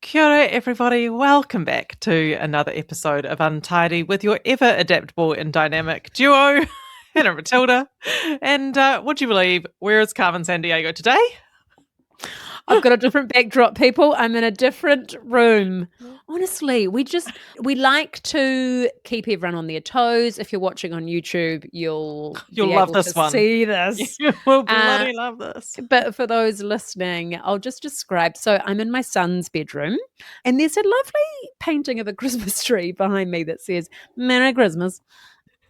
Kia ora, everybody. Welcome back to another episode of Untidy with your ever adaptable and dynamic duo, Hannah Matilda. And would you believe, where is Carmen Sandiego today? I've got a different backdrop, people. I'm in a different room. Honestly, we like to keep everyone on their toes. If you're watching on YouTube, you'll love this one. See this. You will bloody love this. But for those listening, I'll just describe. So I'm in my son's bedroom, and there's a lovely painting of a Christmas tree behind me that says "Merry Christmas"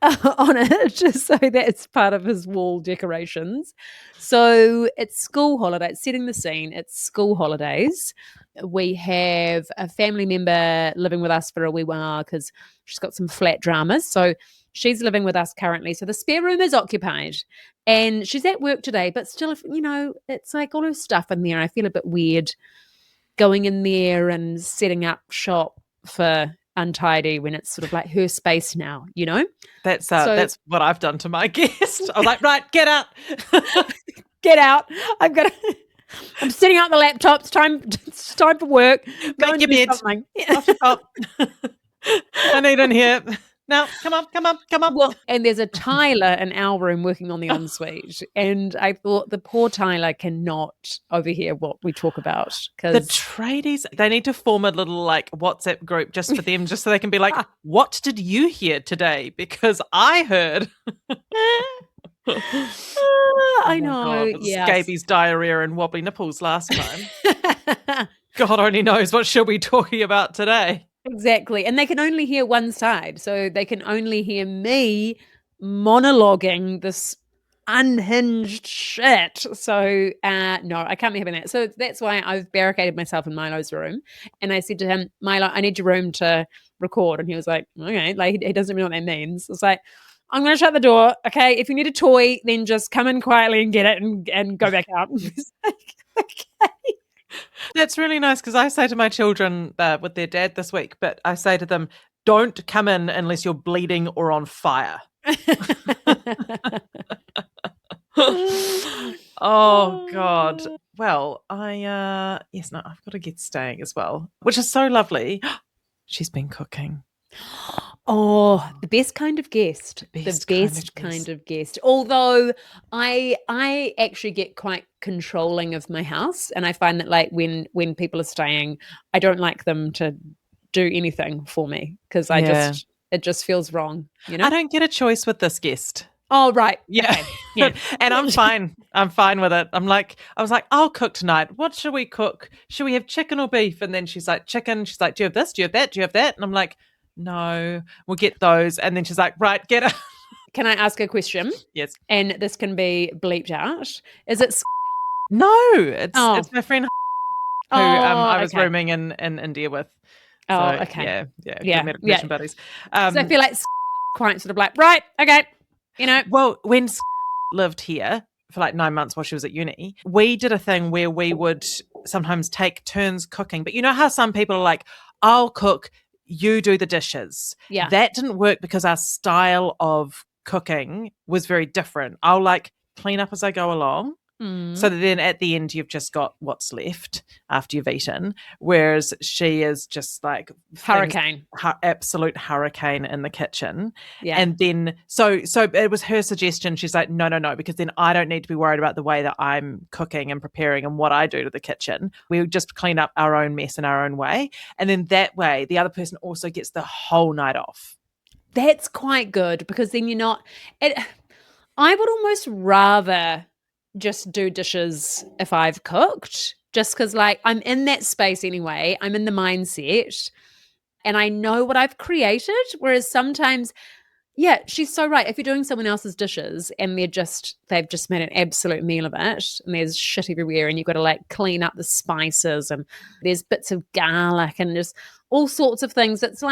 on it, so that's part of his wall decorations. So it's school holidays, setting the scene. It's school holidays. We have a family member living with us for a wee while because she's got some flat dramas. So she's living with us currently. So the spare room is occupied, and she's at work today. But still, it's like all her stuff in there. I feel a bit weird going in there and setting up shop for Untidy when it's sort of like her space now, That's what I've done to my guest. I was like, right, get out. Get out. I'm setting out the laptop. It's time for work. Make your bed. Off your top. I need in here. Now, come on. Well, and there's a Tyler in our room working on the ensuite, and I thought the poor Tyler cannot overhear what we talk about. The tradies, they need to form a little WhatsApp group just for them, just so they can be like, what did you hear today? Because I heard. I know. Yeah. Scabies, diarrhea, and wobbly nipples last time. God only knows what she'll be talking about today. Exactly. And they can only hear one side. So they can only hear me monologuing this unhinged shit. So no, I can't be having that. So that's why I've barricaded myself in Milo's room. And I said to him, Milo, I need your room to record. And he was like, okay. Like he doesn't know what that means. It's like, I'm going to shut the door. Okay. If you need a toy, then just come in quietly and get it and go back out. He's like, okay. That's really nice because I say to my children with their dad this week, but I say to them, don't come in unless you're bleeding or on fire. Oh, God. Well, I've got a guest staying as well, which is so lovely. She's been cooking. Oh, the best kind of guest. The best kind of guest. Although I actually get quite controlling of my house, and I find that when people are staying, I don't like them to do anything for me because it just feels wrong, I don't get a choice with this guest. Oh, right. Yeah. Okay. Yeah. And I'm fine. I'm fine with it. I was like, I'll cook tonight. What should we cook? Should we have chicken or beef? And then she's like, chicken. She's like, do you have this? Do you have that? Do you have that? And I'm like, no, we'll get those. And then she's like, right, get it. Can I ask a question? Yes. And this can be bleeped out. Is it? No, it's my friend who I was rooming in India with. So, oh, okay. Yeah. Meditation buddies. So I feel like quite sort of like, right, okay, Well, when lived here for 9 months while she was at uni, we did a thing where we would sometimes take turns cooking. But you know how some people are like, I'll cook, you do the dishes. Yeah. That didn't work because our style of cooking was very different. I'll clean up as I go along. So that then at the end you've just got what's left after you've eaten, whereas she is just absolute hurricane in the kitchen. Yeah. And then so it was her suggestion. She's like, no, because then I don't need to be worried about the way that I'm cooking and preparing and what I do to the kitchen. We just clean up our own mess in our own way, and then that way the other person also gets the whole night off. That's quite good because then you're not. I would almost rather just do dishes if I've cooked, just because I'm in that space anyway. I'm in the mindset and I know what I've created. Whereas sometimes, yeah, she's so right. If you're doing someone else's dishes and they've just made an absolute meal of it and there's shit everywhere and you've got to clean up the spices and there's bits of garlic and just all sorts of things. It's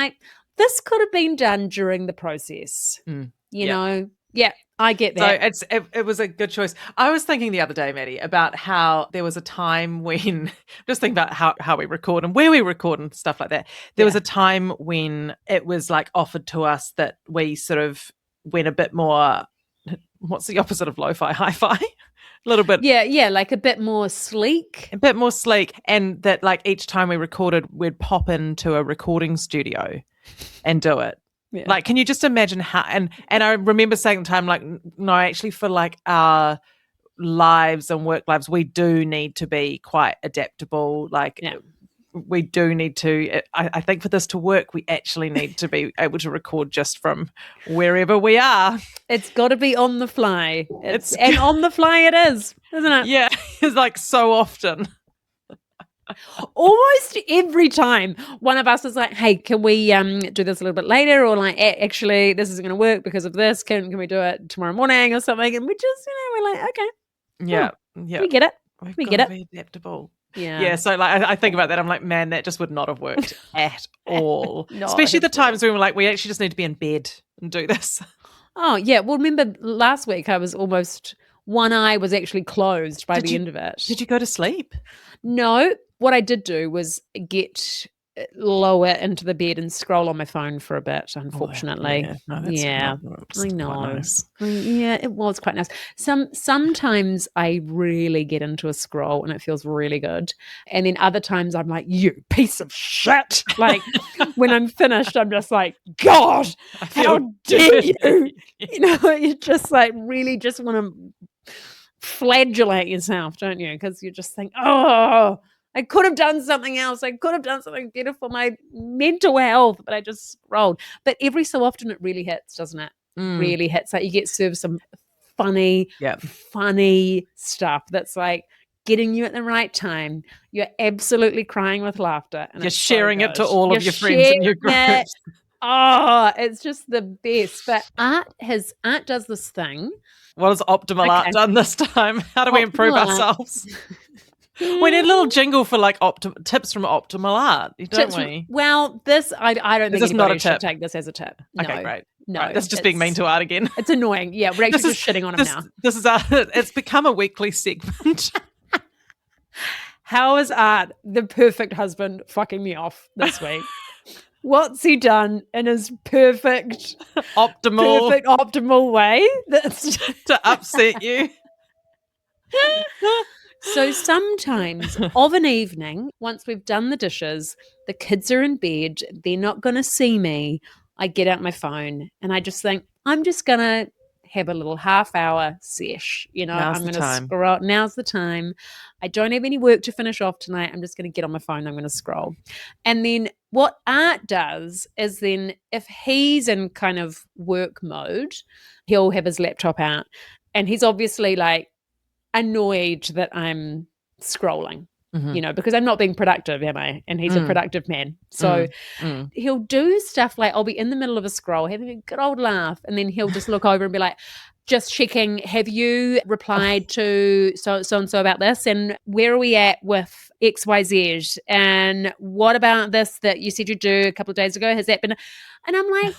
this could have been done during the process, you know? Yeah, I get that. So it was a good choice. I was thinking the other day, Matty, about how there was a time when, just thinking about how we record and where we record and stuff like that. There was a time when it was offered to us that we sort of went a bit more, what's the opposite of lo-fi, hi-fi? little bit. Yeah, like a bit more sleek. A bit more sleek, and that like each time we recorded, we'd pop into a recording studio and do it. Yeah. Like, can you just imagine how? And I remember saying at the time, like, no, actually, for like our lives and work lives, we do need to be quite adaptable. Like, we do need to. I think for this to work, we actually need to be able to record just from wherever we are. It's got to be on the fly. And on the fly it is, isn't it? Yeah, it's like so often. Almost every time one of us is like, hey, can we do this a little bit later? Or like, actually, this isn't going to work because of this. Can we do it tomorrow morning or something? And we just, we're like, okay. Yeah. We get it. We've we got get to it. be adaptable. Yeah. So like I think about that. I'm like, man, that just would not have worked at all. No, especially the times when we're like, we actually just need to be in bed and do this. Oh, yeah. Well, remember last week I was almost, one eye was actually closed by the end of it. Did you go to sleep? No. What I did do was get lower into the bed and scroll on my phone for a bit, unfortunately. I know. Nice. Yeah, it was quite nice. Sometimes I really get into a scroll and it feels really good. And then other times I'm like, you piece of shit. Like when I'm finished, I'm just like, God, how dare you? You just like really just want to flagellate yourself, don't you? Because you just think, oh, I could have done something else. I could have done something better for my mental health, but I just scrolled. But every so often it really hits, doesn't it? Really hits. Like you get served some funny stuff that's like getting you at the right time. You're absolutely crying with laughter. And you're sharing it to all of your friends in your groups. Oh, it's just the best. But art does this thing. What has Optimal Art done this time? How do we improve ourselves? We need a little jingle for like tips from Optimal Art, don't we? Well, this I don't think anybody should take this as a tip. No, okay, great. No, right, that's just being mean to Art again. It's annoying. Yeah, we're actually just shitting on him now. This is it's become a weekly segment. How is Art, the perfect husband, fucking me off this week? What's he done in his perfect optimal way that's to upset you? So sometimes of an evening, once we've done the dishes, the kids are in bed, they're not going to see me, I get out my phone and I just think, I'm just going to have a little half-hour sesh. I'm going to scroll. Now's the time. I don't have any work to finish off tonight. I'm just going to get on my phone. I'm going to scroll. And then what Art does is then if he's in kind of work mode, he'll have his laptop out and he's obviously like, annoyed that I'm scrolling, because I'm not being productive, am I? And he's a productive man. So he'll do stuff like I'll be in the middle of a scroll, having a good old laugh, and then he'll just look over and be like, just checking, have you replied to so-and-so about this? And where are we at with XYZ? And what about this that you said you'd do a couple of days ago? Has that been? And I'm like,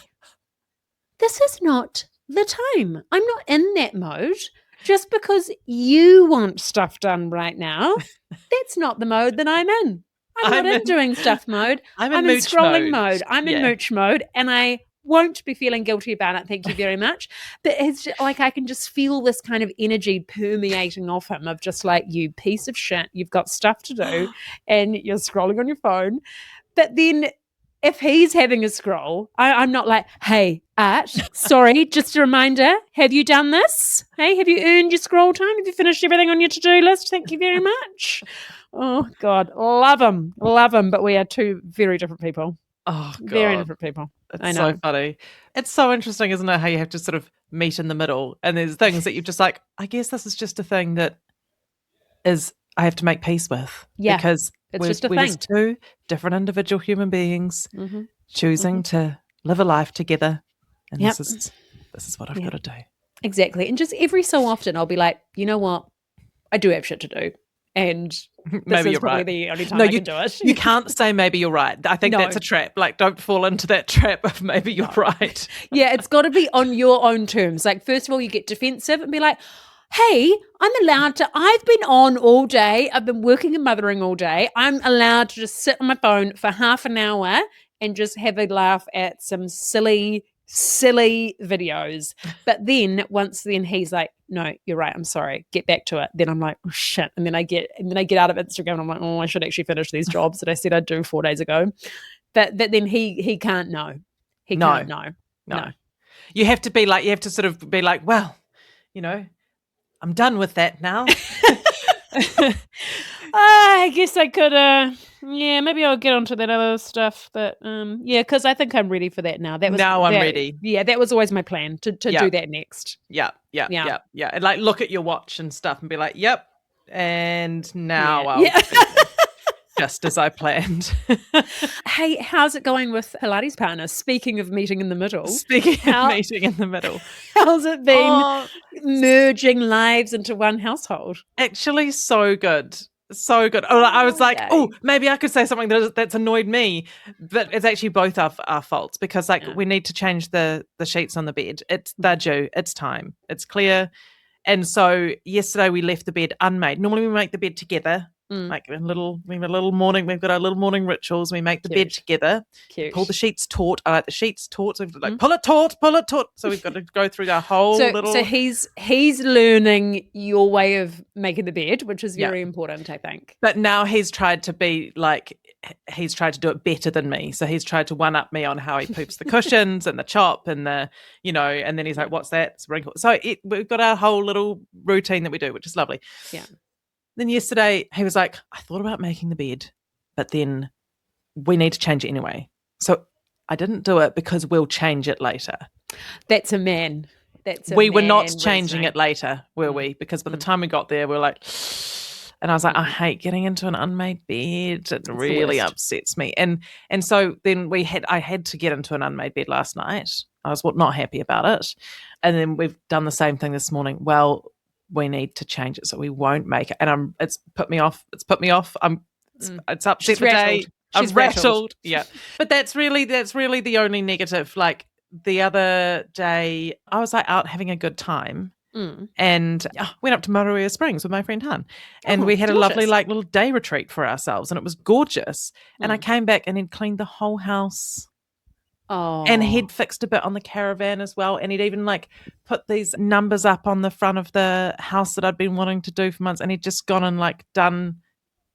this is not the time. I'm not in that mode. Just because you want stuff done right now, that's not the mode that I'm in. I'm not in doing stuff mode. I'm in scrolling mode. I'm in mooch mode, and I won't be feeling guilty about it. Thank you very much. But it's just, like I can just feel this kind of energy permeating off him of just like, you piece of shit, you've got stuff to do, and you're scrolling on your phone. But then if he's having a scroll, I'm not like, hey, Art, sorry, just a reminder, have you done this? Hey, have you earned your scroll time? Have you finished everything on your to-do list? Thank you very much. Oh, God, love him, but we are two very different people. Oh, God. Very different people. It's so funny. It's so interesting, isn't it, how you have to sort of meet in the middle, and there's things that you're just like, I guess this is just a thing that is I have to make peace with. Yeah, because we're just two different individual human beings choosing to live a life together. And this is what I've got to do. Exactly. And just every so often I'll be like, you know what? I do have shit to do. And this is probably the only time I can do it. You can't say maybe you're right. I think that's a trap. Like, don't fall into that trap of maybe you're right. Yeah, it's got to be on your own terms. Like, first of all, you get defensive and be like, hey, I've been on all day. I've been working and mothering all day. I'm allowed to just sit on my phone for half an hour and just have a laugh at some silly silly videos. But then he's like, no, you're right, I'm sorry, get back to it. Then I'm like, oh shit. And then I get out of Instagram and I'm like, oh, I should actually finish these jobs that I said I'd do 4 days ago. But then he can't know. He can't know. No. You have to sort of be like, well, I'm done with that now. I guess I could, maybe I'll get onto that other stuff. But because I think I'm ready for that now. I'm ready. Yeah, that was always my plan to do that next. Yeah. And like look at your watch and stuff and be like, yep. And now I'll just as I planned. Hey, how's it going with Pilates Partner? Speaking of meeting in the middle. How's it been merging lives into one household? Actually, so good. So good. I was like, maybe I could say something that's annoyed me, but it's actually both our faults because we need to change the sheets on the bed. They're due. It's time. It's clear. And so yesterday we left the bed unmade. Normally we make the bed together. Like we have a little morning. We've got our little morning rituals. We make the bed together. Cute. Pull the sheets taut. I like the sheets taut. So we've pull it taut. So we've got to go through our whole little. So he's learning your way of making the bed, which is very important, I think. But now he's tried to do it better than me. So he's tried to one up me on how he poops the cushions and the chop and the and then he's like, "What's that?" It's wrinkle. So we've got our whole little routine that we do, which is lovely. Yeah. Then yesterday he was like, I thought about making the bed, but then we need to change it anyway. So I didn't do it because we'll change it later. That's a man. We were not changing it later, were we? Because by the time we got there, we were like, and I was like, I hate getting into an unmade bed. It really upsets me. And so then I had to get into an unmade bed last night. I was not happy about it. And then we've done the same thing this morning. Well, we need to change it so we won't make it. And it's put me off. It's upset the day. I'm rattled. Yeah. But that's really the only negative. Like the other day I was like out having a good time and went up to Maruia Springs with my friend Han. And we had a lovely little day retreat for ourselves and it was gorgeous. And I came back and he'd cleaned the whole house. Oh. And he'd fixed a bit on the caravan as well. And he'd even put these numbers up on the front of the house that I'd been wanting to do for months. And he'd just gone and done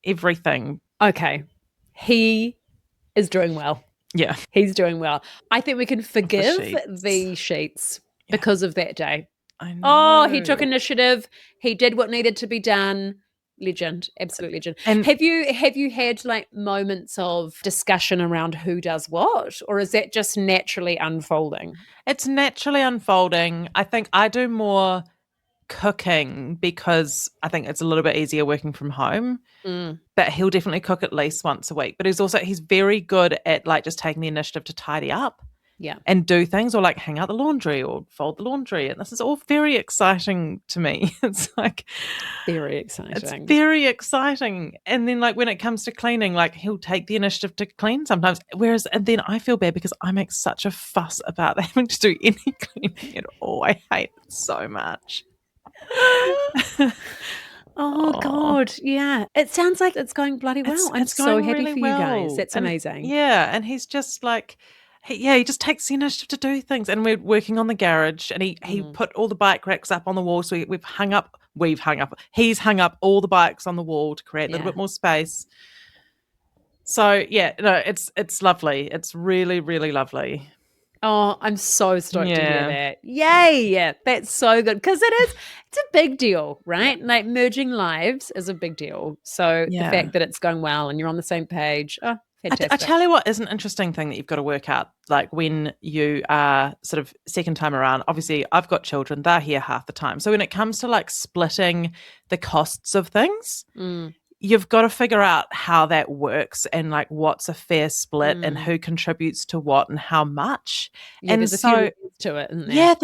everything. Okay. He is doing well. Yeah. He's doing well. I think we can forgive the sheets because of that day. I know. Oh, he took initiative. He did what needed to be done. Legend, absolute legend. And have you had moments of discussion around who does what, or is that just naturally unfolding? It's naturally unfolding. I think I do more cooking because I think it's a little bit easier working from home. But he'll definitely cook at least once a week. But he's very good at just taking the initiative to tidy up. Yeah. And do things or hang out the laundry or fold the laundry. And this is all very exciting to me. It's very exciting. It's very exciting. And then when it comes to cleaning, he'll take the initiative to clean sometimes. And then I feel bad because I make such a fuss about having to do any cleaning at all. I hate it so much. Oh, God. Yeah. It sounds like it's going bloody well. I'm so happy really for you guys. That's amazing. Yeah. And he's just he just takes the initiative to do things. And we're working on the garage and he put all the bike racks up on the wall. So he's hung up all the bikes on the wall to create a little bit more space. So it's lovely. It's really, really lovely. Oh, I'm so stoked to hear that. Yay. That's so good. Because it's a big deal, right? Merging lives is a big deal. So the fact that it's going well and you're on the same page, fantastic. I tell you what is an interesting thing that you've got to work out, when you are sort of second time around, obviously I've got children, they're here half the time. So when it comes to splitting the costs of things, you've got to figure out how that works and what's a fair split and who contributes to what and how much. Yeah, and there's a few rules to it, isn't there? Yeah,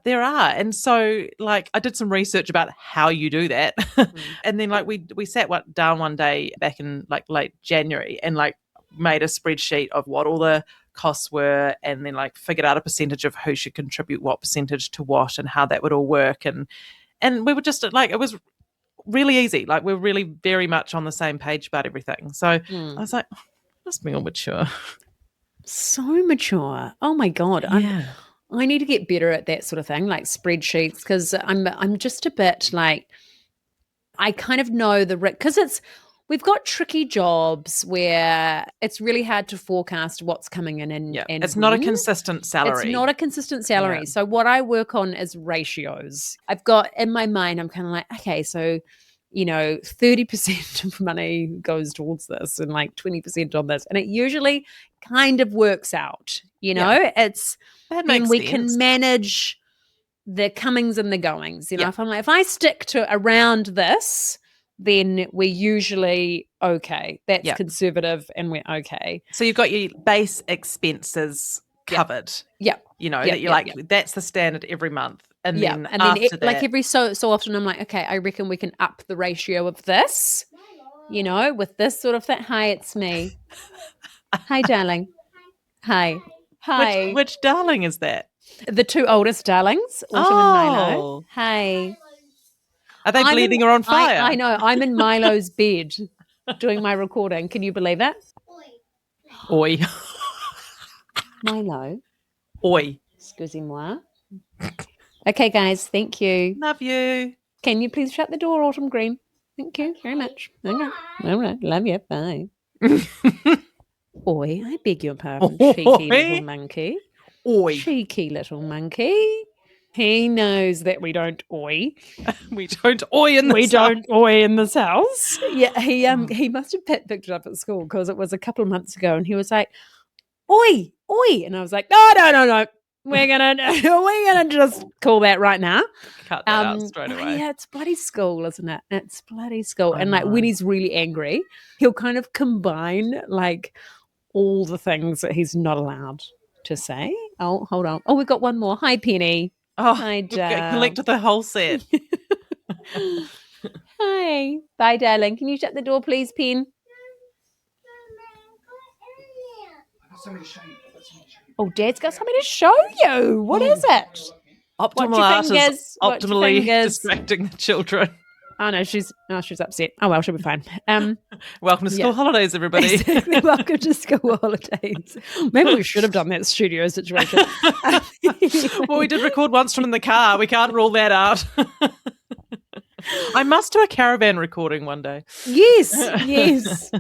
there are. And so I did some research about how you do that. And then we sat down one day back in late January and made a spreadsheet of what all the costs were and then figured out a percentage of who should contribute what percentage to what and how that would all work. And we were just it was really easy. We're really very much on the same page about everything. So I was like, must be all mature. So mature. Oh my God. Yeah. I need to get better at that sort of thing, like spreadsheets, because I'm just a bit like, I kind of know because we've got tricky jobs where it's really hard to forecast what's coming in Yeah. and It's not a when. consistent It's salary. not a consistent salary. Yeah. So what I work on is ratios. I've got in my mind, I'm kind of like, okay, so 30% of money goes towards this and like 20% on this. And it usually kind of works out, Yeah. it's That then makes we sense. can manage the comings and the goings. Yeah. If I stick to around this, then we're usually okay. That's Yeah. conservative and we're okay. So you've got your base expenses Yeah. covered. Yeah. That you're like, that's the standard every month. And Yeah. then And then after that, like every so often I'm like, okay, I reckon we can up the ratio of this, with this sort of thing. Hi, it's me. Hi, darling. Hi. Hi. which darling is that? The two oldest darlings, Autumn and Milo. Oh, Hi. are they bleeding or on fire? I know. I'm in Milo's bed doing my recording. Can you believe it? Oi. Milo. Oi. Excusez-moi. Okay, guys. Thank you. Love you. Can you please shut the door, Autumn Green? Thank you very much. Okay. All right. Love you. Bye. Oi, I beg your pardon, cheeky little monkey. Oi. Cheeky little monkey. He knows that we don't oi. We don't oi in this house. don't oi in this house. Yeah, he must have picked it up at school because it was a couple of months ago, and he was like, "Oi, oi," and I was like, "No. We're gonna just call that right now." Cut that out straight away. Yeah, it's bloody school, isn't it? It's bloody school. I And like know. when he's really angry, he'll kind of combine like all the things that he's not allowed to say. Oh, hold on. Oh, we've got one more. Hi, Penny. Oh, Hi, collected the whole set. Hi. Bye, darling. Can you shut the door, please, Pen? Oh, Dad's got something to show you. What is it? Optimal art is optimally distracting the children. Oh no, she's upset. Oh well, she'll be fine. Welcome to school holidays, everybody. Exactly. Welcome to school holidays. Maybe we should have done that studio situation. Well, we did record once from in the car. We can't rule that out. I must do a caravan recording one day. Yes.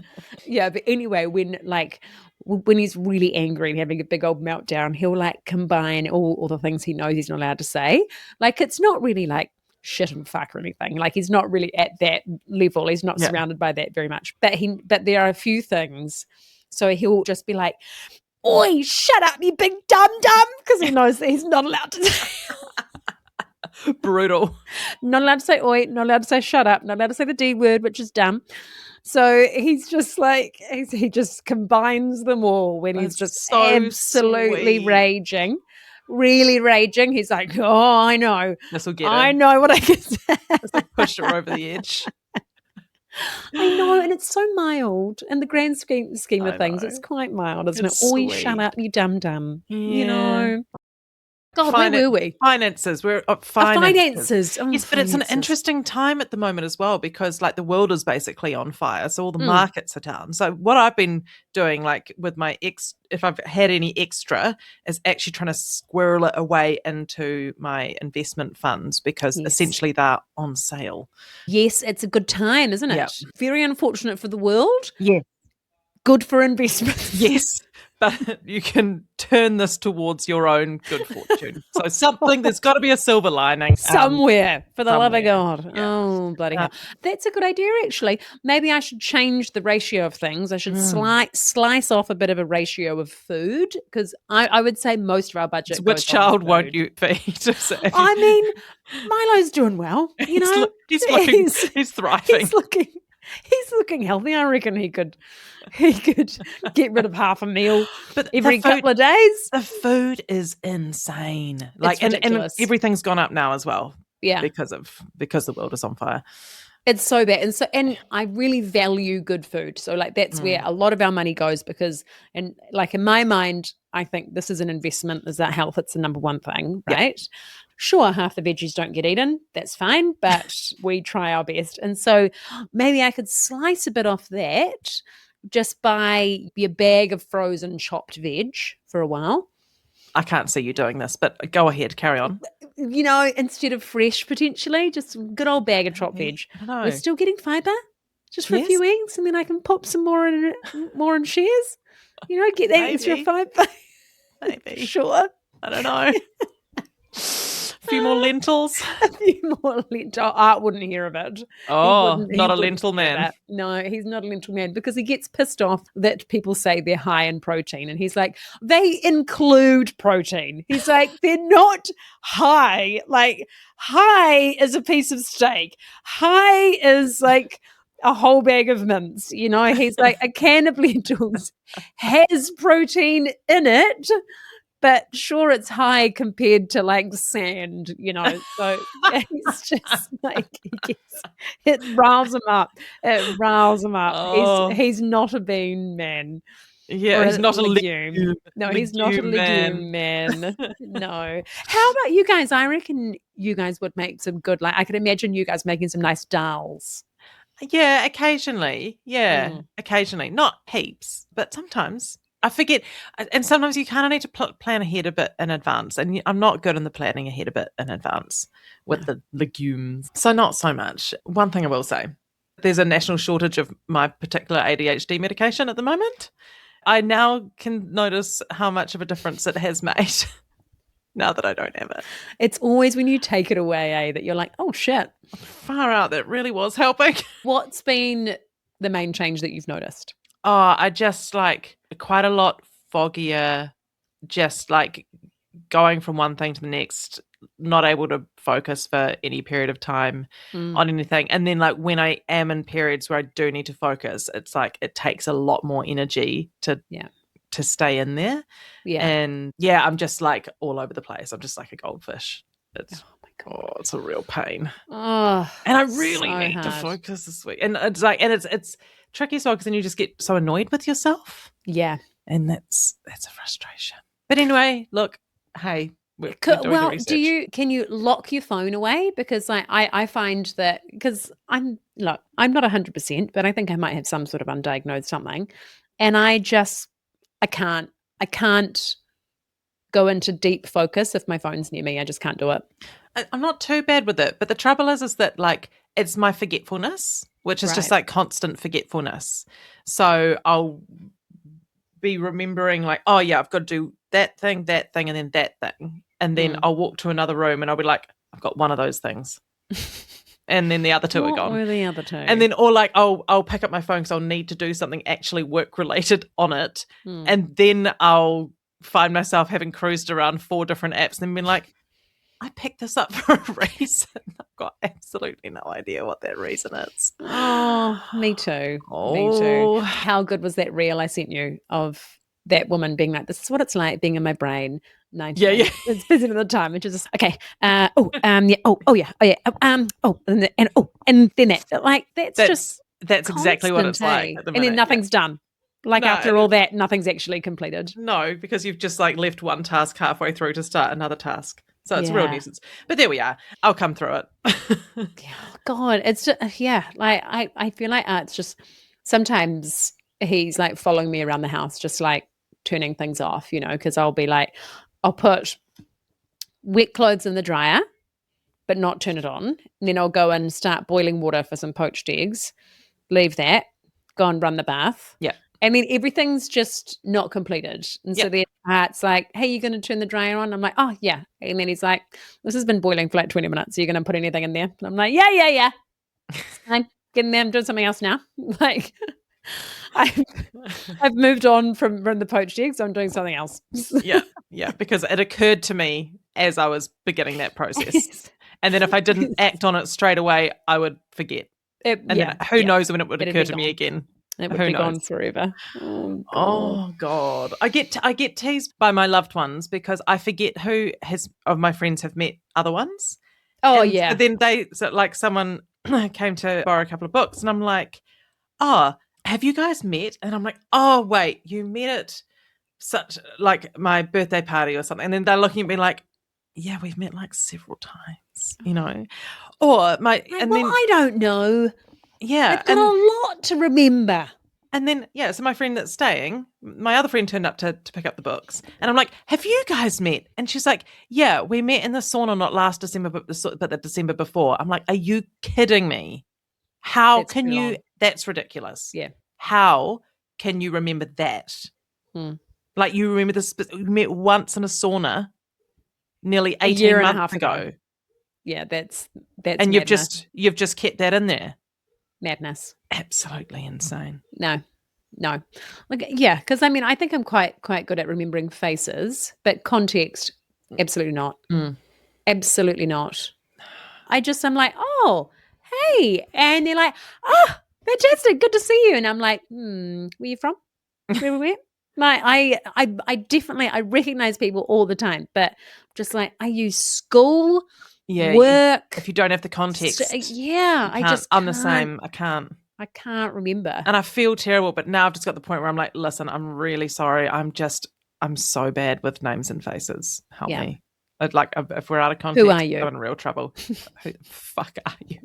Yeah, but anyway, when he's really angry and having a big old meltdown, he'll like combine all the things he knows he's not allowed to say. Like it's not really like shit and fuck or anything. Like he's not really at that level. He's not surrounded by that very much. But there are a few things. So he'll just be like, "Oi, shut up, you big dum-dum," because he knows that he's not allowed to say. Brutal. Not allowed to say oi, not allowed to say shut up, not allowed to say the D word, which is dumb. So he's just like, he just combines them all when he's just so absolutely sweet. Raging. Really raging. He's like, "Oh, I know. This will get him. I know what I can say." Just like push her over the edge. I know, and it's so mild. In the grand scheme of things, know. it's quite mild, isn't It's it? Oi, sweet. shut up, you dum-dum. Yeah. God, where were we? Finances. We're finances. Oh, yes, but it's an interesting time at the moment as well because like the world is basically on fire. So all the markets are down. So what I've been doing like with my if I've had any extra is actually trying to squirrel it away into my investment funds because essentially they're on sale. Yes, it's a good time, isn't it? Yep. Very unfortunate for the world. Yeah. Good for investments. Yes. But you can turn this towards your own good fortune. So there's got to be a silver lining. Somewhere, for the love of God. Yeah. Oh, bloody hell. That's a good idea, actually. Maybe I should change the ratio of things. I should slice off a bit of a ratio of food because I would say most of our budget goes which child won't you feed? I mean, Milo's doing well. He's thriving. He's looking healthy. I reckon he could get rid of half a meal every couple of days. The food is insane. Like and everything's gone up now as well. Yeah. Because the world is on fire. It's so bad. And I really value good food. So like that's where a lot of our money goes because and like in my mind, I think this is an investment, is that health, it's the number one thing, right? Yeah. Sure, half the veggies don't get eaten. That's fine, but we try our best. And so maybe I could slice a bit off that just buy your bag of frozen chopped veg for a while. I can't see you doing this, but go ahead, carry on. You know, instead of fresh, potentially, just a good old bag of chopped veg. I don't know. We're still getting fibre just for a Yes. few weeks, and then I can pop some more in shares. You know, get that extra Maybe. fibre. Maybe. Sure. I don't know. A few more lentils. A few more lentils. Art wouldn't hear of it. Oh, He not a wouldn't lentil hear man. that. No, he's not a lentil man because he gets pissed off that people say they're high in protein. And he's like, they include protein. He's like, they're not high. Like, high is a piece of steak. High is like a whole bag of mince. You know, he's like, a can of lentils has protein in it. But sure, it's high compared to like sand, you know. So it's just like it riles him up. It riles him up. Oh. He's not a bean man. Yeah, Or he's not a legume. No, he's not a legume man. No. How about you guys? I reckon you guys would make some good. Like I could imagine you guys making some nice dals. Yeah, occasionally. Yeah, occasionally. Not heaps, but sometimes. I forget, and sometimes you kind of need to plan ahead a bit in advance, and I'm not good in the planning ahead a bit in advance with the legumes. So not so much. One thing I will say, there's a national shortage of my particular ADHD medication at the moment. I now can notice how much of a difference it has made now that I don't have it. It's always when you take it away, that you're like, oh shit. Far out, that really was helping. What's been the main change that you've noticed? Oh, I just like quite a lot foggier, just like going from one thing to the next, not able to focus for any period of time on anything. And then like when I am in periods where I do need to focus, it's like it takes a lot more energy to stay in there. Yeah. And yeah, I'm just like all over the place. I'm just like a goldfish. It's it's a real pain. Oh, and I really need to focus this week. And it's like, and it's tricky as well because then you just get so annoyed with yourself. Yeah. And that's a frustration. But anyway, look, hey, we're doing the research. Can you lock your phone away? Because I find that, because I'm not 100%, but I think I might have some sort of undiagnosed something. And I can't go into deep focus if my phone's near me. I just can't do it. I'm not too bad with it, but the trouble is that like it's my forgetfulness, which is just like constant forgetfulness. So I'll be remembering like, oh yeah, I've got to do that thing, and then that thing. And then I'll walk to another room and I'll be like, I've got one of those things. And then the other two are gone. What were the other two? And then, or like, I'll pick up my phone because I'll need to do something actually work related on it. And then I'll find myself having cruised around 4 different apps and then being like, I picked this up for a reason. I've got absolutely no idea what that reason is. Oh, me too. Me too. How good was that reel I sent you of that woman being like, this is what it's like being in my brain. 90 yeah. It's busy at the time. It's just okay. And then that. Like that's exactly what it's like at the minute. And then nothing's done. Like after all that, nothing's actually completed. No, because you've just like left one task halfway through to start another task. So it's a real nuisance. But there we are. I'll come through it. God, it's just, like I feel like it's just sometimes he's like following me around the house, just like turning things off, you know, because I'll be like, I'll put wet clothes in the dryer, but not turn it on. And then I'll go and start boiling water for some poached eggs, leave that, go and run the bath. Yeah. And then everything's just not completed. And so then it's like, hey, you're going to turn the dryer on? I'm like, oh, yeah. And then he's like, this has been boiling for like 20 minutes. Are you going to put anything in there? And I'm like, yeah. I'm getting there. I'm doing something else now. Like, I've moved on from the poached eggs. So I'm doing something else. Yeah. Because it occurred to me as I was beginning that process. Yes. And then if I didn't act on it straight away, I would forget. Who knows when it would occur to me again. It would be gone forever. Oh God. I get teased by my loved ones because I forget who of my friends have met other ones. Oh, and yeah. Then someone came to borrow a couple of books and I'm like, oh, have you guys met? And I'm like, oh, wait, you met at such like my birthday party or something. And then they're looking at me like, yeah, we've met like several times, you know. Or I don't know. Yeah. I've got a lot to remember. And then, so my friend that's staying, my other friend turned up to pick up the books. And I'm like, have you guys met? And she's like, yeah, we met in the sauna, not last December, but the December before. I'm like, are you kidding me? How That's can too you? long. That's ridiculous. Yeah. How can you remember that? Hmm. Like you remember this, you met once in a sauna nearly A 18 year and a months half ago. ago. Yeah, that's And madness. you've just kept that in there. Madness. Absolutely insane. No. Like, yeah, because I mean, I think I'm quite good at remembering faces, but context, absolutely not. Absolutely not. I'm like, oh, hey, and they're like, oh, fantastic, good to see you, and I'm like, where you from? Where? Like, I definitely I recognize people all the time, but just like I use school, work. If you don't have the context, I just I'm can't. the same. I can't. I can't remember. And I feel terrible, but now I've just got the point where I'm like, listen, I'm really sorry. I'm so bad with names and faces. Help me. Like, if we're out of context, Who are you? I'm in real trouble. Who the fuck are you?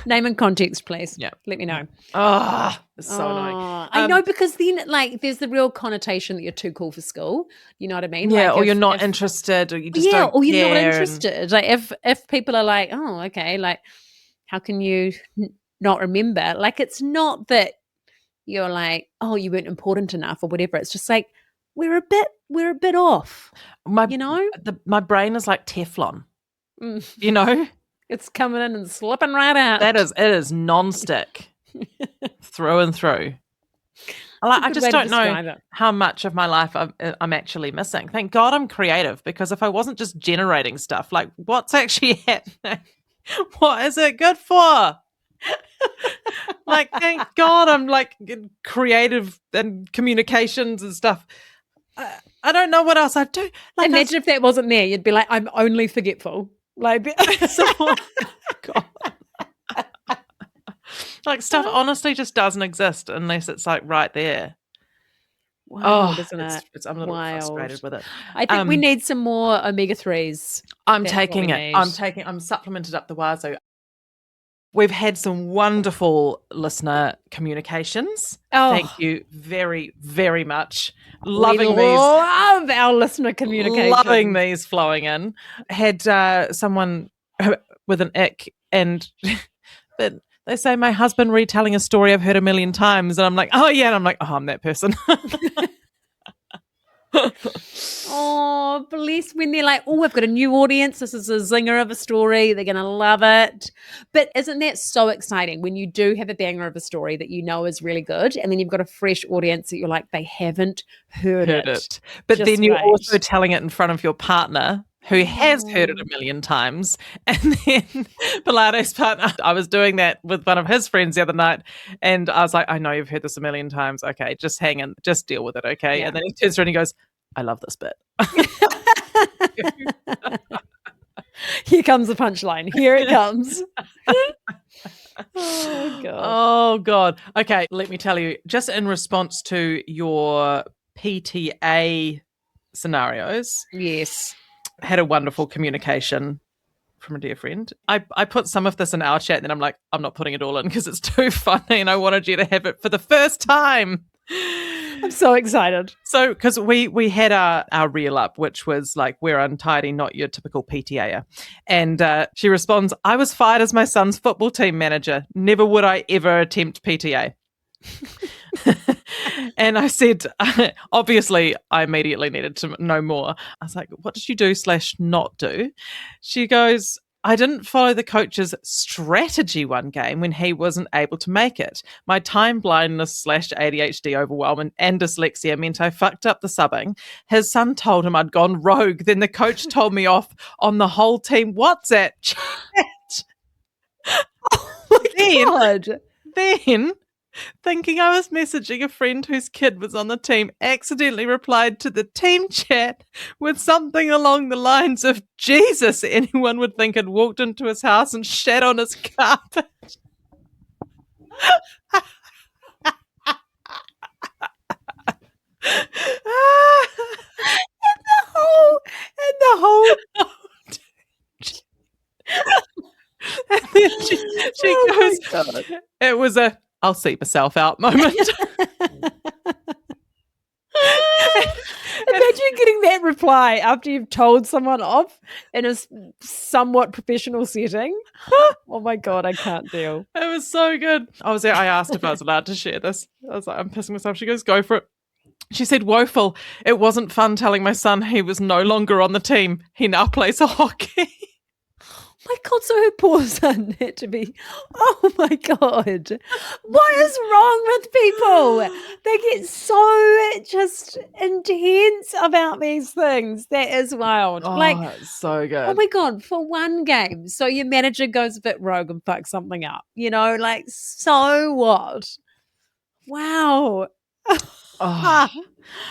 Name and context, please. Yeah. Let me know. Oh, it's so annoying. I know, because then like there's the real connotation that you're too cool for school. You know what I mean? Yeah, like or you're not interested, or you just don't or you're not care, interested. Like if people are like, oh, okay, like how can you not remember? Like it's not that you're like, oh, you weren't important enough or whatever. It's just like we're a bit off. My brain is like Teflon. You know? It's coming in and slipping right out. It is non-stick through and through. I just don't know how much of my life I'm actually missing. Thank God I'm creative, because if I wasn't just generating stuff, like what's actually happening? What is it good for? Like, thank God I'm like creative and communications and stuff. I don't know what else I do. Like, imagine if that wasn't there, you'd be like, I'm only forgetful. Like, God. Like stuff honestly just doesn't exist unless it's like right there. Wild, isn't it? I'm a little frustrated with it. I think we need some more omega-3s. I'm taking it. I'm supplemented up the wazoo. We've had some wonderful listener communications. Thank you very, very much. Loving these. Love our listener communication. Loving these flowing in. Had someone with an ick, and but they say, my husband retelling a story I've heard a million times. And I'm like, oh yeah. And I'm like, oh, I'm that person. Oh, bless, when they're like, oh, I've got a new audience. This is a zinger of a story. They're going to love it. But isn't that so exciting when you do have a banger of a story that you know is really good, and then you've got a fresh audience that you're like, they haven't heard it. But then you're also telling it in front of your partner, who has heard it a million times. And then Pilates Partner, I was doing that with one of his friends the other night, and I was like, I know you've heard this a million times. Okay, just hang in, just deal with it, okay? Yeah. And then he turns around and he goes, I love this bit. Here comes the punchline. Here it comes. Oh, God. Oh, God. Okay, let me tell you, just in response to your PTA scenarios. Yes. Had a wonderful communication from a dear friend. I put some of this in our chat, and then I'm like, I'm not putting it all in because it's too funny, and I wanted you to have it for the first time. I'm so excited. So, because we had our reel up, which was like, we're untidy, not your typical PTA. And she responds, I was fired as my son's football team manager. Never would I ever attempt PTA. And I said, obviously, I immediately needed to know more. I was like, what did you do / not do? She goes, I didn't follow the coach's strategy one game when he wasn't able to make it. My time blindness / ADHD overwhelm and dyslexia meant I fucked up the subbing. His son told him I'd gone rogue. Then the coach told me off on the whole team WhatsApp chat. Oh my God. Then, thinking I was messaging a friend whose kid was on the team, accidentally replied to the team chat with something along the lines of, Jesus, anyone would think I'd walked into his house and shat on his carpet. And the whole and then she goes, it was a I'll see myself out moment. Imagine getting that reply after you've told someone off in a somewhat professional setting. Oh my God, I can't deal. It was so good. I asked if I was allowed to share this. I was like, I'm pissing myself. She goes, go for it. She said, woeful. It wasn't fun telling my son he was no longer on the team. He now plays hockey. My God, so her poor son had to be, oh my God. What is wrong with people? They get so just intense about these things. That is wild. Oh, it's so good. Oh my God, for one game. So your manager goes a bit rogue and fucks something up, like, so what? Wow. Oh,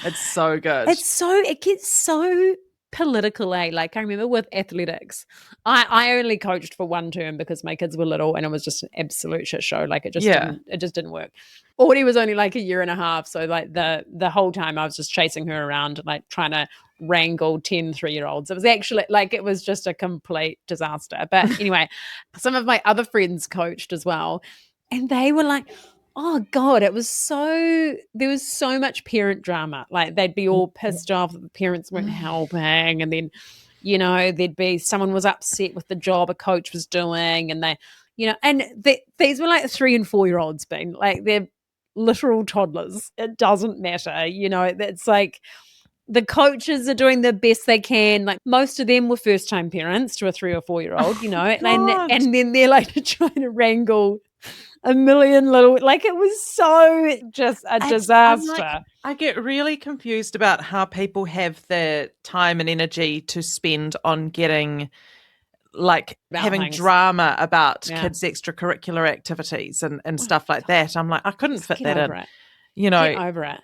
it's so good. It gets so political, Like I remember with athletics, I only coached for one term because my kids were little and it was just an absolute shit show. Like it just didn't work. Audie was only like a year and a half. So like the whole time I was just chasing her around, like trying to wrangle 10 3-year-olds. It was actually like, it was just a complete disaster. But anyway, some of my other friends coached as well. And they were like, oh God, there was so much parent drama. Like they'd be all pissed off that the parents weren't helping. And then, there'd be someone was upset with the job a coach was doing. And they, and these were like 3 and 4-year-olds being like, they're literal toddlers. It doesn't matter. It's like the coaches are doing the best they can. Like most of them were first time parents to a 3 or 4-year-old, and then they're like trying to wrangle a million little, like it was so just a disaster. I get really confused about how people have the time and energy to spend on getting having drama about kids' extracurricular activities and stuff like that. I'm like, I couldn't fit that in. Get over it.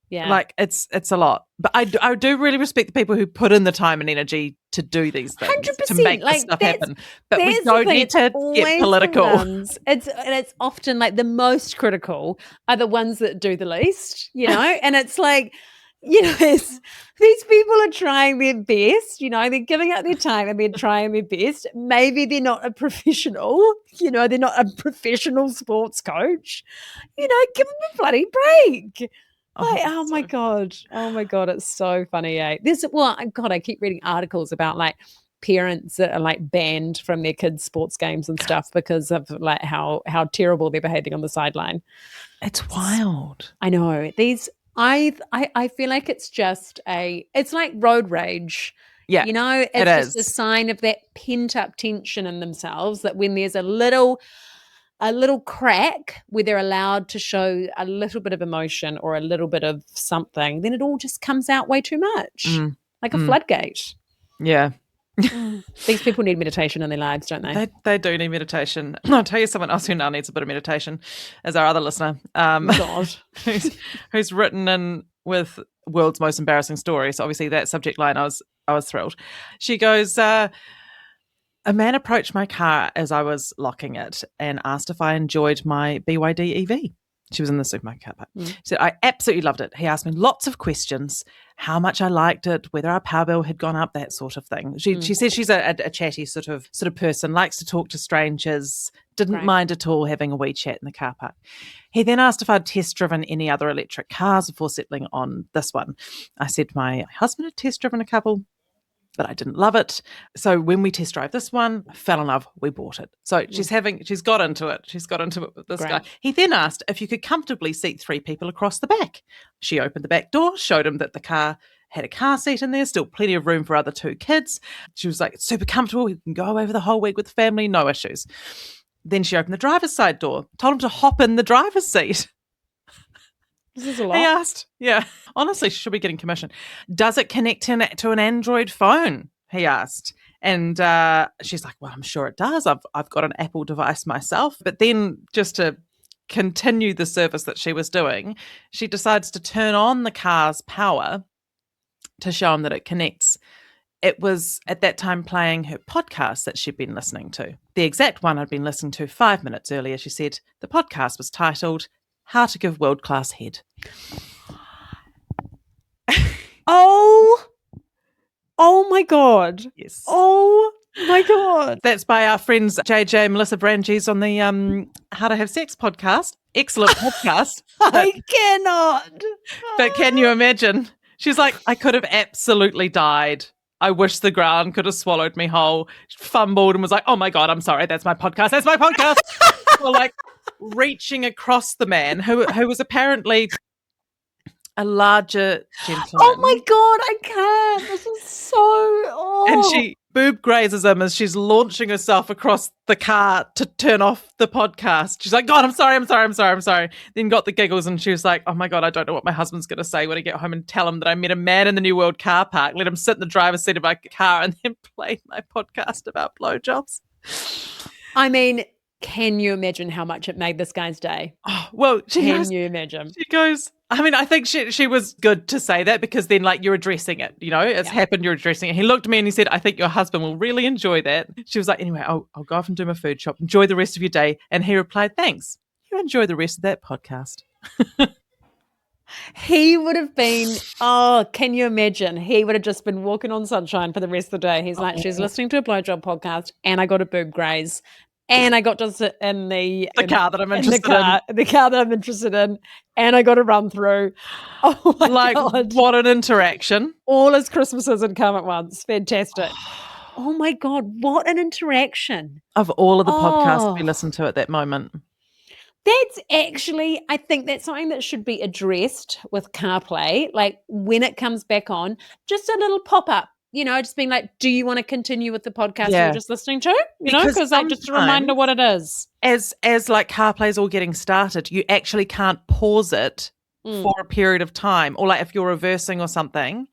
Yeah. Like it's a lot. But I do really respect the people who put in the time and energy to do these things, 100%. to make this stuff happen. But we don't need to get political. It's often like the most critical are the ones that do the least, and it's like, these people are trying their best, they're giving out their time and they're trying their best. Maybe they're not a professional, they're not a professional sports coach, give them a bloody break. Oh my God, it's so funny. I keep reading articles about like parents that are like banned from their kids' sports games and stuff because of like how terrible they're behaving on the sideline. It's wild. I know. I feel like it's like road rage. Yeah, it's just a sign of that pent up tension in themselves, that when there's a little crack where they're allowed to show a little bit of emotion or a little bit of something, then it all just comes out way too much, like a floodgate. Yeah. These people need meditation in their lives, don't they? They do need meditation. I'll tell you someone else who now needs a bit of meditation is our other listener, God. who's written in with world's most embarrassing story. So obviously that subject line, I was thrilled. She goes, a man approached my car as I was locking it and asked if I enjoyed my BYD EV. She was in the supermarket car park. She said, I absolutely loved it. He asked me lots of questions, how much I liked it, whether our power bill had gone up, that sort of thing. She says she's a chatty sort of person, likes to talk to strangers, didn't mind at all having a wee chat in the car park. He then asked if I'd test driven any other electric cars before settling on this one. I said my husband had test driven a couple, but I didn't love it. So when we test drive this one, I fell in love, we bought it. So she's got into it. She's got into it with this guy. He then asked if you could comfortably seat 3 people across the back. She opened the back door, showed him that the car had a car seat in there, still plenty of room for other 2 kids. She was like, super comfortable. You can go over the whole week with the family, no issues. Then she opened the driver's side door, told him to hop in the driver's seat. This is a lot. He asked, honestly, she should be getting commission. Does it connect to an Android phone? He asked. And she's like, well, I'm sure it does. I've got an Apple device myself. But then just to continue the service that she was doing, she decides to turn on the car's power to show him that it connects. It was at that time playing her podcast that she'd been listening to. The exact one I'd been listening to 5 minutes earlier. She said the podcast was titled How to Give World-Class Head. Oh my God. Yes. Oh My God. That's by our friends JJ and Melissa Branges on the How to Have Sex podcast. Excellent podcast. I cannot. But can you imagine? She's like, I could have absolutely died. I wish the ground could have swallowed me whole. Fumbled and was like, oh my God, I'm sorry. That's my podcast. That's my podcast. Or like reaching across the man who was apparently a larger gentleman. Oh my God, I can't. This is so... Oh. And she boob grazes him as she's launching herself across the car to turn off the podcast. She's like, God, I'm sorry. Then got the giggles and she was like, oh my God, I don't know what my husband's going to say when I get home and tell him that I met a man in the New World car park, let him sit in the driver's seat of my car and then play my podcast about blowjobs. I mean, can you imagine how much it made this guy's day? Oh, well, can you imagine? She goes, I mean, I think she was good to say that because then like you're addressing it, you know, it's happened, you're addressing it. He looked at me and he said, I think your husband will really enjoy that. She was like, anyway, I'll go off and do my food shop. Enjoy the rest of your day. And he replied, thanks. You enjoy the rest of that podcast. He would have been, can you imagine? He would have just been walking on sunshine for the rest of the day. He's like, she's listening to a blowjob podcast and I got a boob graze. And I got to sit in the car that I'm interested in. The car that I'm interested in. And I got to run through. Oh my God. What an interaction. All his Christmases had come at once. Fantastic. Oh my God. What an interaction. Of all of the podcasts we listened to at that moment. That's actually, I think that's something that should be addressed with CarPlay. Like when it comes back on, just a little pop-up. You know, just being like, do you want to continue with the podcast you're just listening to? You know, because like just a reminder what it is. As like CarPlay's all getting started, you actually can't pause it for a period of time. Or like if you're reversing or something.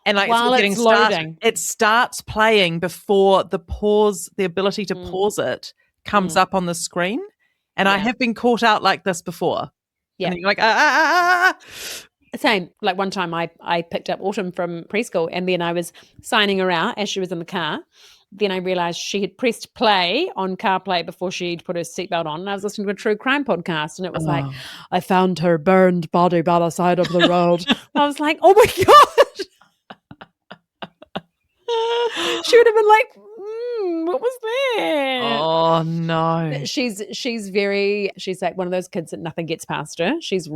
And like while it's all getting loading. started, it starts playing before the ability to pause it comes up on the screen. And I have been caught out like this before. Yeah. And you're like, Same. Like one time I picked up Autumn from preschool and then I was signing her out as she was in the car. Then I realized she had pressed play on CarPlay before she'd put her seatbelt on. And I was listening to a true crime podcast and it was like, I found her burned body by the side of the road. I was like, oh my God. She would have been like, what was that? Oh no. She's like one of those kids that nothing gets past her. She's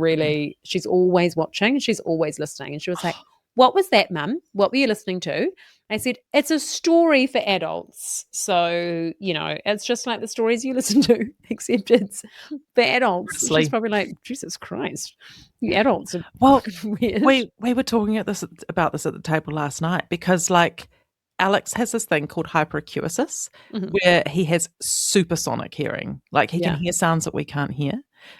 always watching and she's always listening. And she was like, what was that, Mum? What were you listening to? I said, it's a story for adults. So, you know, it's just like the stories you listen to, except it's for adults. She's probably like, Jesus Christ, you adults are weird. We were talking about this at the table last night because like Alex has this thing called hyperacusis where he has supersonic hearing. Like he can hear sounds that we can't hear.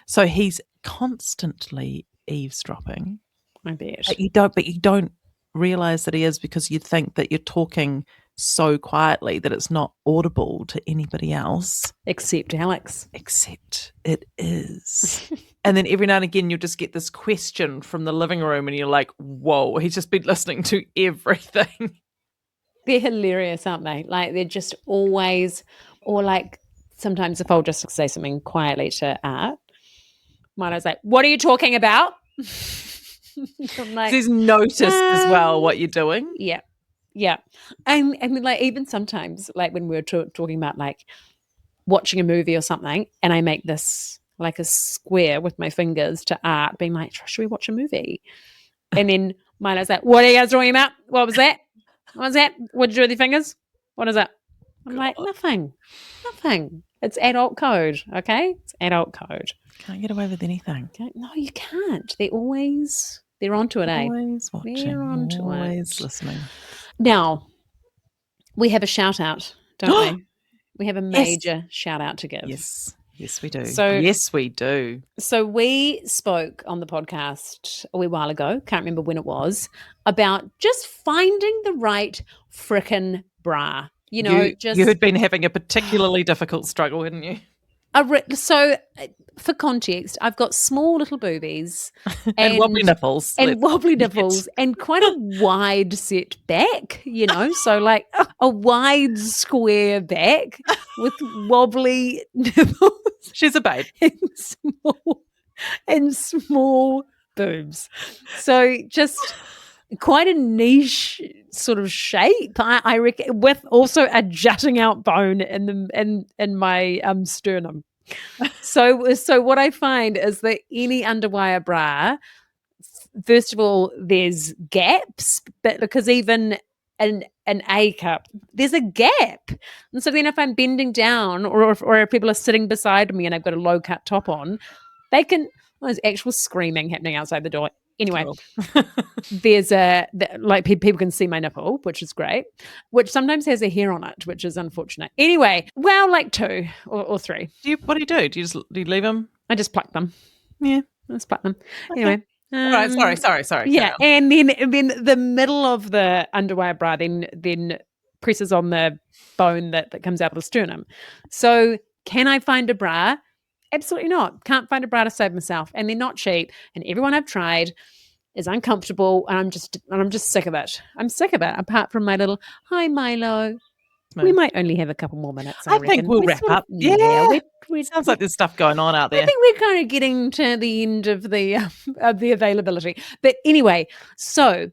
So he's constantly eavesdropping. I bet. But you don't realize that he is because you think that you're talking so quietly that it's not audible to anybody else. Except Alex. Except it is. And then every now and again you'll just get this question from the living room and you're like, whoa, he's just been listening to everything. They're hilarious, aren't they? Like they're just always, or like sometimes if I'll just say something quietly to Art, Milo's like, what are you talking about? I'm like, he's noticed as well what you're doing. Yeah. Yeah. And like even sometimes like when we're talking about like watching a movie or something and I make this like a square with my fingers to Art being like, should we watch a movie? And then Milo's like, what are you guys talking about? What was that? What was that? What did you do with your fingers? What is that? I'm like, nothing. It's adult code, okay? It's adult code. Can't get away with anything. Okay? No, you can't. They're onto it, eh? Always watching. They're onto always listening. Now, we have a shout out, don't we? We have a major shout out to give. Yes, we do. So we spoke on the podcast a wee while ago, can't remember when it was, about just finding the right frickin' bra. You know, you had been having a particularly difficult struggle, hadn't you? So, for context, I've got small little boobies and wobbly nipples, and quite a wide set back. You know, so like a wide square back with wobbly nipples. She's a babe, and small boobs. So just quite a niche sort of shape, I reckon, with also a jutting out bone in my sternum. So what I find is that any underwire bra, first of all, there's gaps, but because even an A cup, there's a gap. And so then if I'm bending down or if people are sitting beside me and I've got a low cut top on, they can, there's actual screaming happening outside the door. Anyway, Cool. there's like people can see my nipple, which is great, which sometimes has a hair on it, which is unfortunate. Anyway, well, like 2 or 3. What do you do? Do you leave them? I just pluck them. Yeah. I just pluck them. Okay. Anyway. All right. Sorry. Yeah, and then the middle of the underwire bra then presses on the bone that comes out of the sternum. So can I find a bra? Absolutely not. Can't find a bra to save myself, and they're not cheap. And everyone I've tried is uncomfortable, and I'm just sick of it. I'm sick of it. Apart from my little hi Milo. We might only have a couple more minutes. I think we'll wrap up. Yeah, sounds like there's stuff going on out there. I think we're kind of getting to the end of the availability. But anyway, so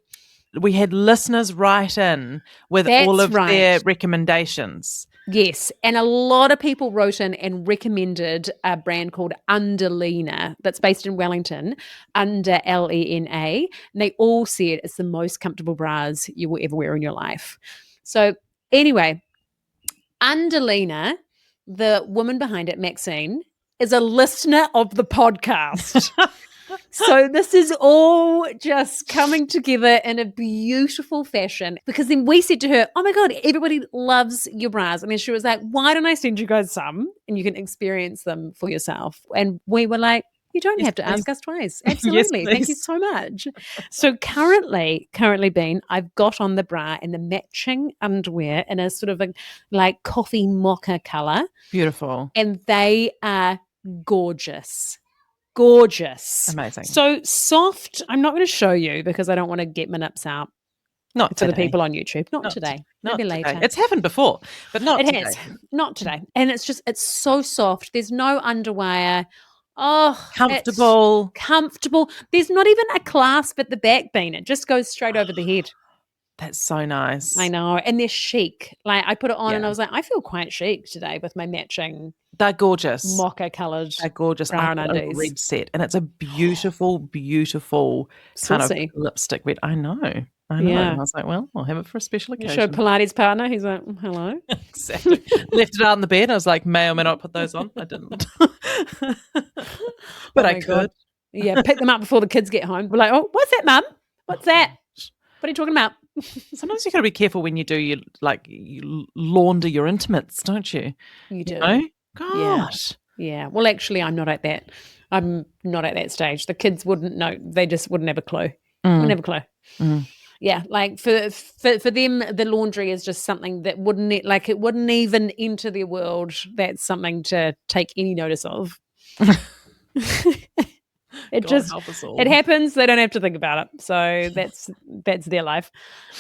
we had listeners write in with all of their recommendations. Yes, and a lot of people wrote in and recommended a brand called Underlena that's based in Wellington, under Lena, and they all said it's the most comfortable bras you will ever wear in your life. So anyway, Underlena, the woman behind it, Maxine, is a listener of the podcast. So this is all just coming together in a beautiful fashion, because then we said to her, oh my God, everybody loves your bras. And then she was like, why don't I send you guys some and you can experience them for yourself? And we were like, you don't have to ask us twice. Absolutely. Yes, thank you so much. So currently, Bean, I've got on the bra and the matching underwear in a sort of a like coffee mocha color. Beautiful. And they are gorgeous. Gorgeous. Amazing. So soft. I'm not going to show you because I don't want to get my nips out. Not for today. the people on YouTube. Not today. Maybe later. It's happened before, but not today. It has. Not today. And it's so soft. There's no underwire. Oh, comfortable. Comfortable. There's not even a clasp at the back, Bean. It just goes straight over the head. That's so nice. I know. And they're chic. Like I put it on and I was like, I feel quite chic today with my matching. They're gorgeous. Mocha coloured. They're gorgeous. Bra and undies. Red set. And it's a beautiful, beautiful kind of lipstick red. I know. Yeah. I was like, well, I'll have it for a special occasion. You showed Pilates Partner. He's like, hello. Exactly. Left it out on the bed. I was like, may or may not put those on. I didn't. But I could. God. Yeah, pick them up before the kids get home. We're like, oh, what's that, Mum? What's that? What are you talking about? Sometimes you got to be careful when you do you launder your intimates, don't you? You do. You know? Gosh. Yeah. Well, actually, I'm not at that. I'm not at that stage. The kids wouldn't know. They just wouldn't have a clue. Wouldn't have a clue. Yeah, like for them, the laundry is just something that wouldn't even enter their world. That's something to take any notice of. It happens. They don't have to think about it. So that's their life.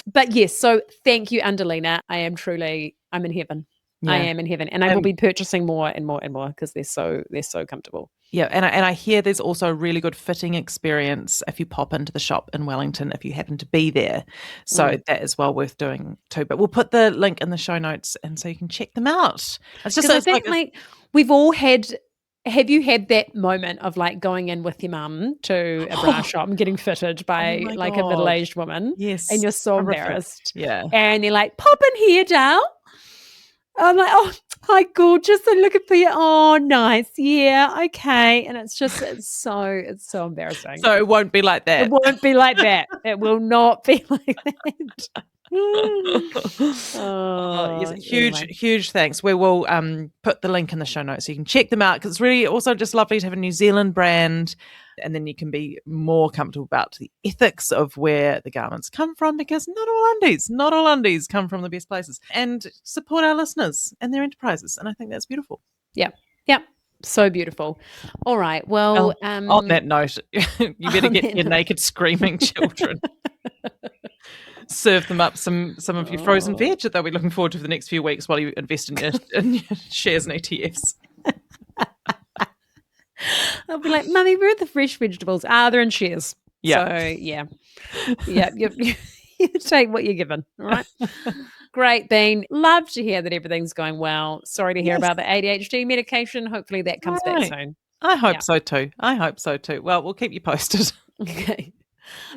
But yes, so thank you, Underlena. I'm in heaven. Yeah. I am in heaven, and I will be purchasing more and more and more because they're so comfortable. Yeah, and I hear there's also a really good fitting experience if you pop into the shop in Wellington if you happen to be there. So that is well worth doing too. But we'll put the link in the show notes, and so you can check them out. It's just I think like we've all had. Have you had that moment of like going in with your mum to a bra shop and getting fitted by a middle-aged woman? Yes, and you're so embarrassed. Yeah, and you're like, pop in here, Dal. I'm like, oh, hi, gorgeous. I'm looking for you. Oh, nice. Yeah, okay. And it's so embarrassing. So it won't be like that. It won't be like that. It will not be like that. Huge thanks. We will put the link in the show notes so you can check them out, because it's really also just lovely to have a New Zealand brand, and then you can be more comfortable about the ethics of where the garments come from, because not all undies come from the best places, and support our listeners and their enterprises, and I think that's beautiful. Yep. So beautiful. All right. Well, on that note, you better get your naked screaming children. Serve them up some of your frozen veg that they'll be looking forward to for the next few weeks while you invest in your shares and ETFs. I'll be like, Mummy, where are the fresh vegetables? They're in shares. Yeah. So, yeah, you take what you're given, all right? Great, Bean. Love to hear that everything's going well. Sorry to hear Yes. about the ADHD medication. Hopefully that comes back Right. soon. I Yeah. hope so too. I hope so too. Well, we'll keep you posted. Okay.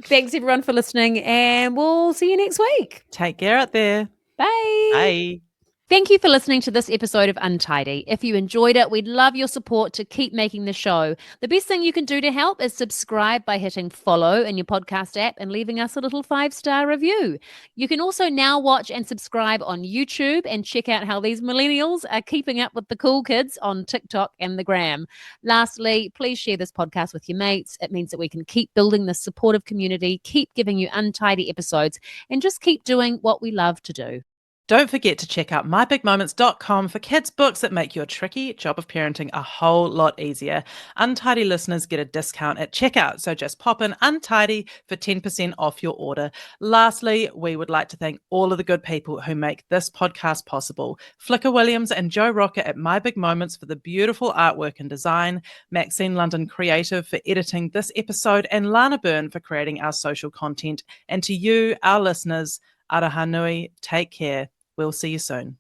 Thanks, everyone, for listening, and we'll see you next week. Take care out there. Bye. Bye. Thank you for listening to this episode of Untidy. If you enjoyed it, we'd love your support to keep making the show. The best thing you can do to help is subscribe by hitting follow in your podcast app and leaving us a little 5-star review. You can also now watch and subscribe on YouTube and check out how these millennials are keeping up with the cool kids on TikTok and the gram. Lastly, please share this podcast with your mates. It means that we can keep building this supportive community, keep giving you untidy episodes, and just keep doing what we love to do. Don't forget to check out mybigmoments.com for kids' books that make your tricky job of parenting a whole lot easier. Untidy listeners get a discount at checkout, so just pop in Untidy for 10% off your order. Lastly, we would like to thank all of the good people who make this podcast possible. Flicker Williams and Joe Rocker at My Big Moments for the beautiful artwork and design, Maxine London Creative for editing this episode, and Lana Byrne for creating our social content. And to you, our listeners, Araha nui, take care. We'll see you soon.